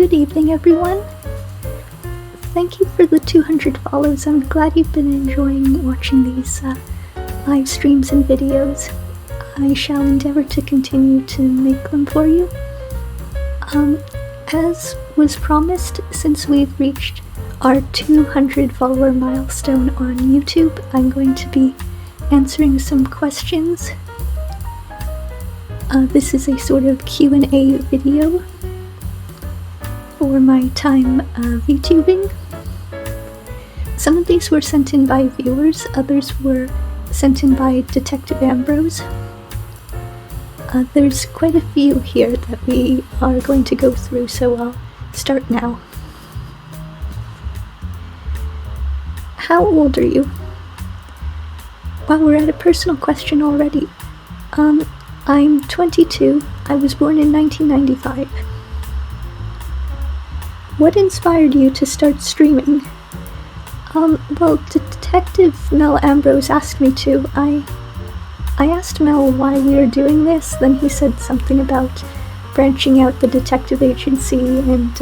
Good evening, everyone. Thank you for the 200 follows. I'm glad you've been enjoying watching these live streams and videos. I shall endeavor to continue to make them for you. As was promised, since we've reached our 200 follower milestone on YouTube, I'm going to be answering some questions. This is a sort of Q&A video for my time VTubing. Some of these were sent in by viewers, others were sent in by Detective Ambrose. There's quite a few here that we are going to go through, so I'll start now. How old are you? Well, we're at a personal question already. I'm 22. I was born in 1995. What inspired you to start streaming? Well, Detective Mel Ambrose asked me to. I asked Mel why we were doing this, then he said something about branching out the detective agency and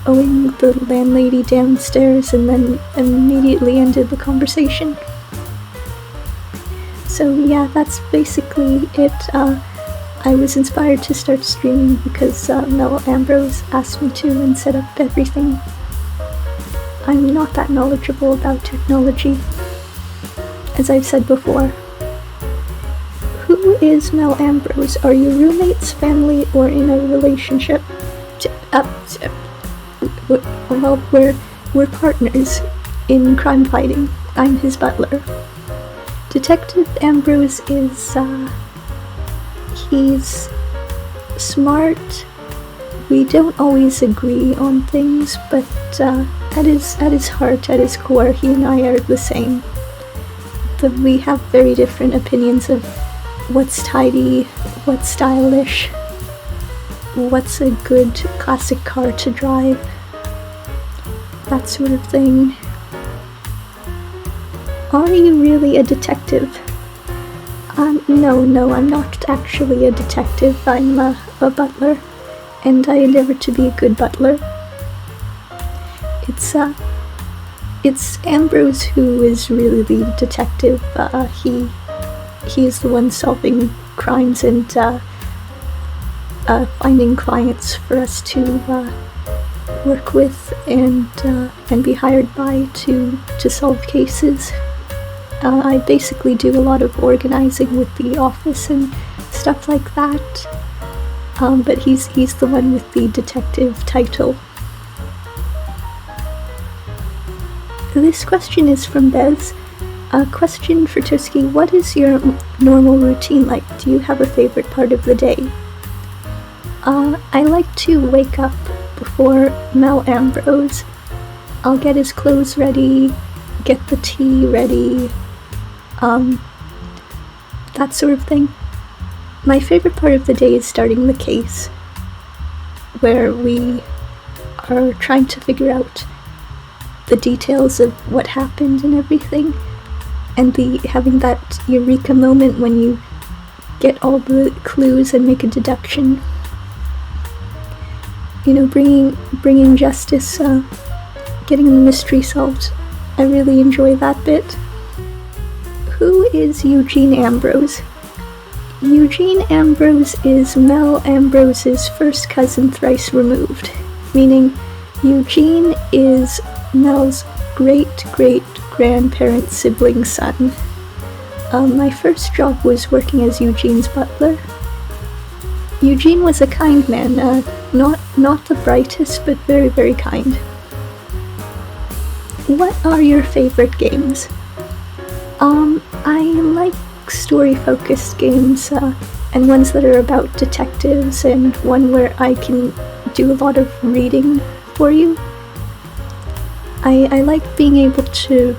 owing the landlady downstairs, and then immediately ended the conversation. So yeah, that's basically it. I was inspired to start streaming because Mel Ambrose asked me to and set up everything. I'm not that knowledgeable about technology, as I've said before. Who is Mel Ambrose? Are you roommates, family, or in a relationship? Well, we're partners in crime fighting. I'm his butler. Detective Ambrose is, he's smart. We don't always agree on things, but at his heart, at his core, he and I are the same. But we have very different opinions of what's tidy, what's stylish, what's a good classic car to drive, that sort of thing. Are you really a detective? No, I'm not actually a detective. I'm a butler, and I endeavor to be a good butler. It's Ambrose who is really the detective. He is the one solving crimes and finding clients for us to work with and be hired by to solve cases. I basically do a lot of organizing with the office and stuff like that, but he's the one with the detective title. This question is from Bez. A question for Tuski: what is your normal routine like? Do you have a favorite part of the day? I like to wake up before Mel Ambrose. I'll get his clothes ready, get the tea ready, that sort of thing. My favorite part of the day is starting the case, where we are trying to figure out the details of what happened and everything, and having that eureka moment when you get all the clues and make a deduction. You know, bringing justice, getting the mystery solved. I really enjoy that bit. Who is Eugene Ambrose? Eugene Ambrose is Mel Ambrose's first cousin thrice removed, meaning Eugene is Mel's great-great-grandparent's sibling son. My first job was working as Eugene's butler. Eugene was a kind man, not the brightest, but very, very kind. What are your favorite games? I like story-focused games, and ones that are about detectives, and one where I can do a lot of reading for you. I like being able to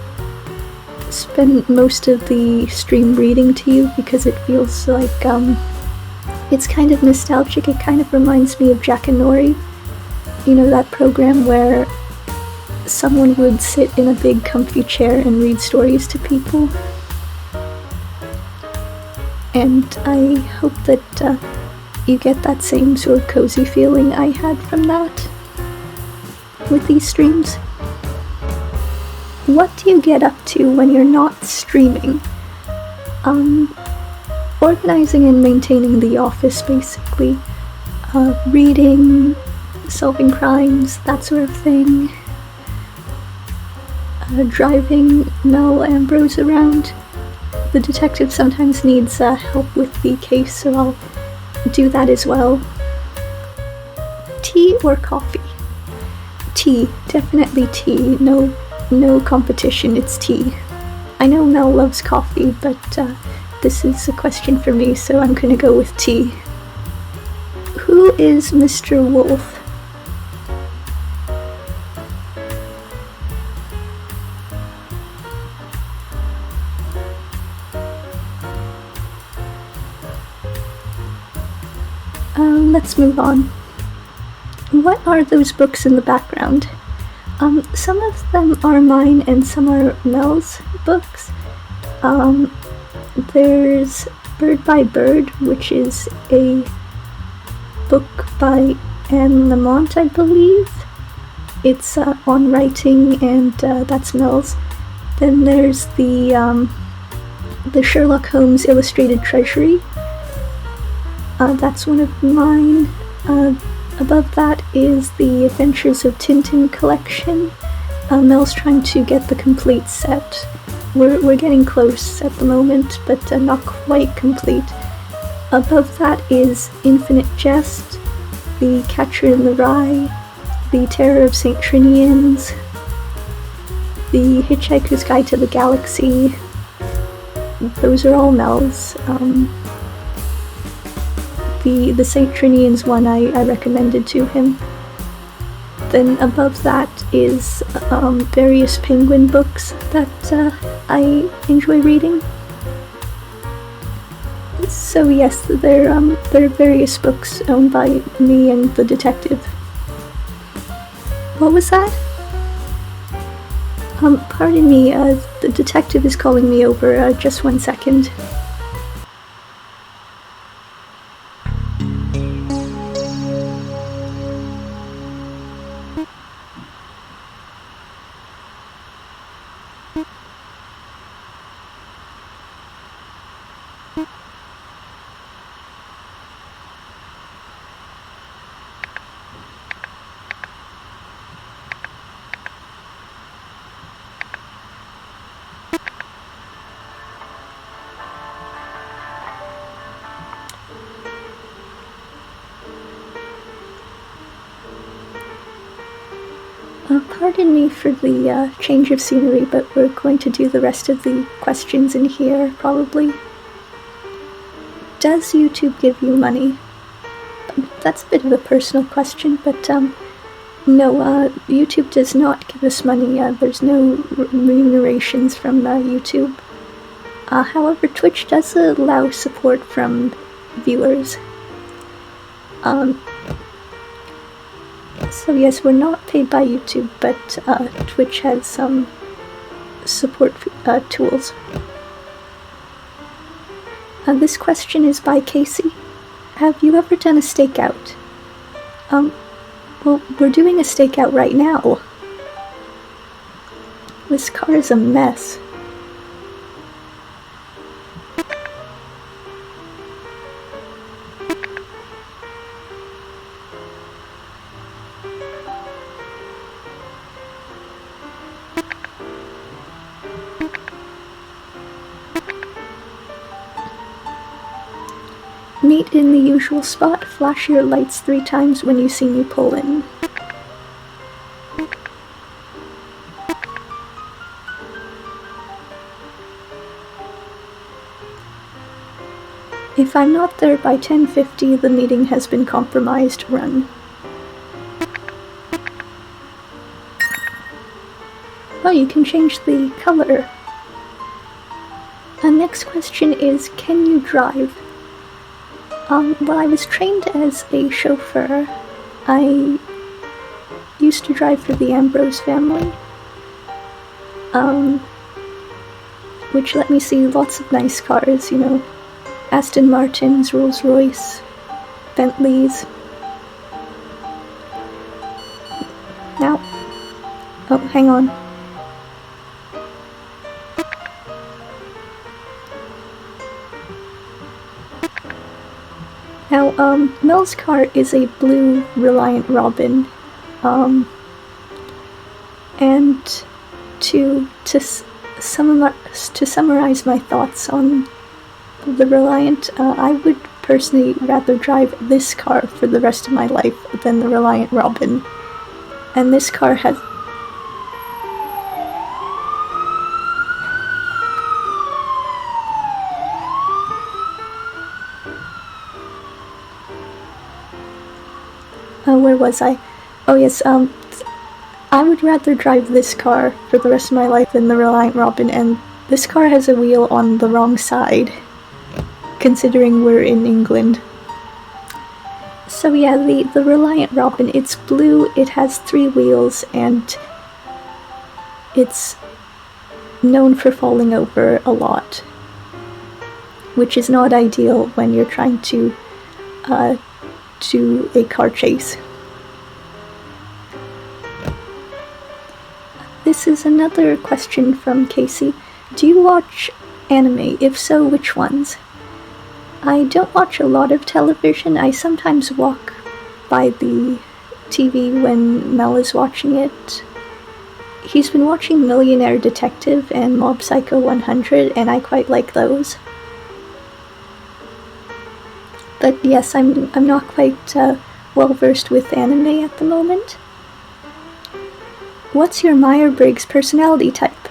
spend most of the stream reading to you because it feels like, it's kind of nostalgic. It kind of reminds me of Jack and Nori. You know, that program where someone would sit in a big comfy chair and read stories to people. And I hope that you get that same sort of cozy feeling I had from that. with these streams. What do you get up to when you're not streaming? Organizing and maintaining the office, basically. Reading, solving crimes, that sort of thing. Driving Mel Ambrose around. The detective sometimes needs help with the case, so I'll do that as well. Tea or coffee? Tea, definitely tea. No competition, it's tea. I know Mel loves coffee, but this is a question for me, so I'm gonna go with tea. Who is Mr. Wolf? Let's move on. What are those books in the background? Some of them are mine and some are Mel's books. There's Bird by Bird, which is a book by Anne Lamont, I believe. It's on writing, and that's Mel's. Then there's the Sherlock Holmes Illustrated Treasury. That's one of mine. Above that is the Adventures of Tintin collection. Mel's trying to get the complete set. We're getting close at the moment, but not quite complete. Above that is Infinite Jest, The Catcher in the Rye, The Terror of St. Trinian's, The Hitchhiker's Guide to the Galaxy. Those are all Mel's. The St. Trinian's one I recommended to him. Then above that is various Penguin books that I enjoy reading. So yes, there are various books owned by me and the detective. What was that? Pardon me, the detective is calling me over, just 1 second. Pardon me for the change of scenery, but we're going to do the rest of the questions in here, probably. Does YouTube give you money? That's a bit of a personal question, but no, YouTube does not give us money. There's no remunerations from YouTube. However, Twitch does allow support from viewers. So yes, we're not paid by YouTube, but Twitch has some support tools. This question is by Casey. Have you ever done a stakeout? Well, we're doing a stakeout right now. This car is a mess. Meet in the usual spot, flash your lights 3 times when you see me pull in. If I'm not there by 10:50, the meeting has been compromised. Run. Oh, you can change the color. The next question is, can you drive? Well, I was trained as a chauffeur. I used to drive for the Ambrose family, which let me see lots of nice cars, you know, Aston Martins, Rolls-Royce, Bentleys. Now, Oh, hang on. Now, Mel's car is a blue Reliant Robin, and to summarize my thoughts on the Reliant, I would personally rather drive this car for the rest of my life than the Reliant Robin. And this car has... where was I? Oh yes, I would rather drive this car for the rest of my life than the Reliant Robin, and this car has a wheel on the wrong side, considering we're in England. So yeah, the Reliant Robin, it's blue, it has 3 wheels, and it's known for falling over a lot, which is not ideal when you're trying to do a car chase. This is another question from Casey. Do you watch anime? If so, which ones? I don't watch a lot of television. I sometimes walk by the TV when Mel is watching it. He's been watching Millionaire Detective and Mob Psycho 100, and I quite like those. But yes, I'm not quite well versed with anime at the moment. What's your Myers-Briggs personality type?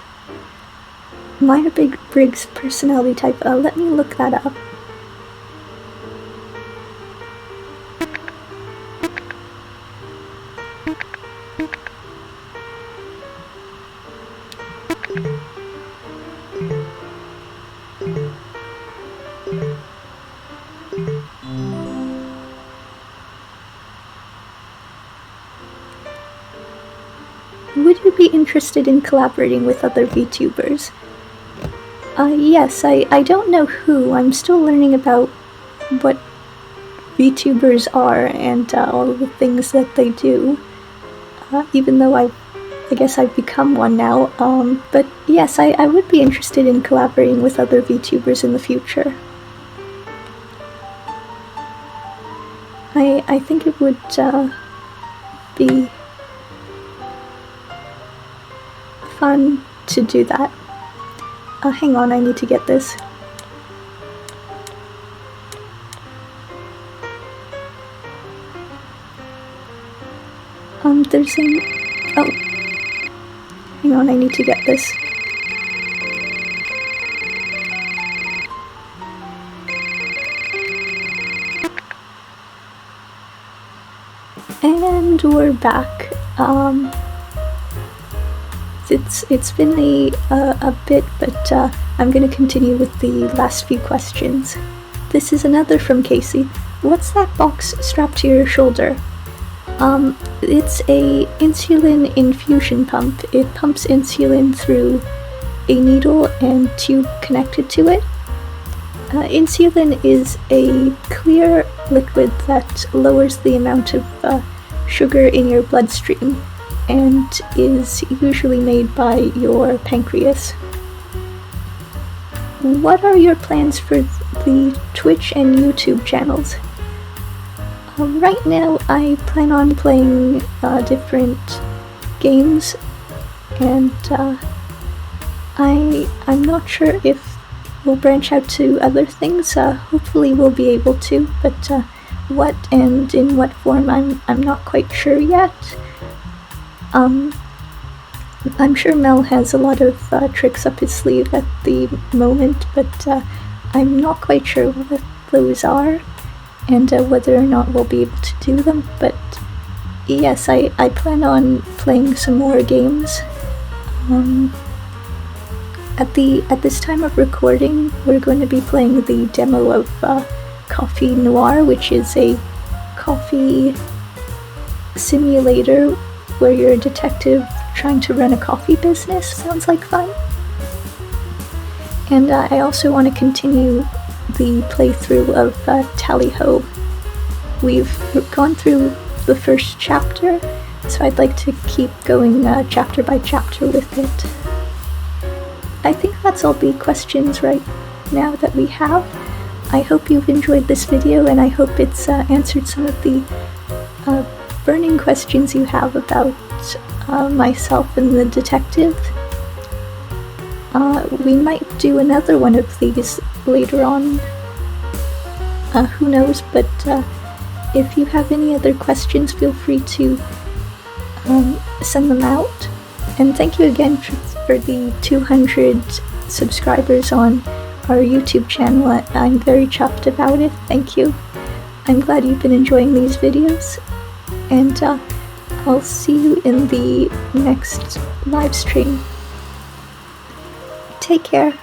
Myers-Briggs personality type, let me look that up. Would you be interested in collaborating with other VTubers? Yes, I don't know who. I'm still learning about what VTubers are and all of the things that they do. Even though I guess I've become one now. But yes, I would be interested in collaborating with other VTubers in the future. I think it would be fun to do that. Hang on, I need to get this. There's an... oh. Hang on, I need to get this. And we're back. It's been a bit, but I'm going to continue with the last few questions. This is another from Casey. What's that box strapped to your shoulder? It's a insulin infusion pump. It pumps insulin through a needle and tube connected to it. Insulin is a clear liquid that lowers the amount of sugar in your bloodstream and is usually made by your pancreas. What are your plans for the Twitch and YouTube channels? Right now I plan on playing different games, and I'm not sure if we'll branch out to other things. Hopefully we'll be able to, but what and in what form I'm not quite sure yet. I'm sure Mel has a lot of tricks up his sleeve at the moment, but I'm not quite sure what those are and whether or not we'll be able to do them. But yes, I plan on playing some more games. At this time of recording, we're going to be playing the demo of Coffee Noir, which is a coffee simulator where you're a detective trying to run a coffee business. Sounds like fun. And I also want to continue the playthrough of Tally Ho. We've gone through the first chapter, so I'd like to keep going chapter by chapter with it. I think that's all the questions right now that we have. I hope you've enjoyed this video, and I hope it's answered some of the burning questions you have about myself and the detective. We might do another one of these later on. Who knows, but if you have any other questions, feel free to send them out. And thank you again for the 200 subscribers on our YouTube channel. I'm very chuffed about it. Thank you. I'm glad you've been enjoying these videos, and I'll see you in the next live stream. Take care.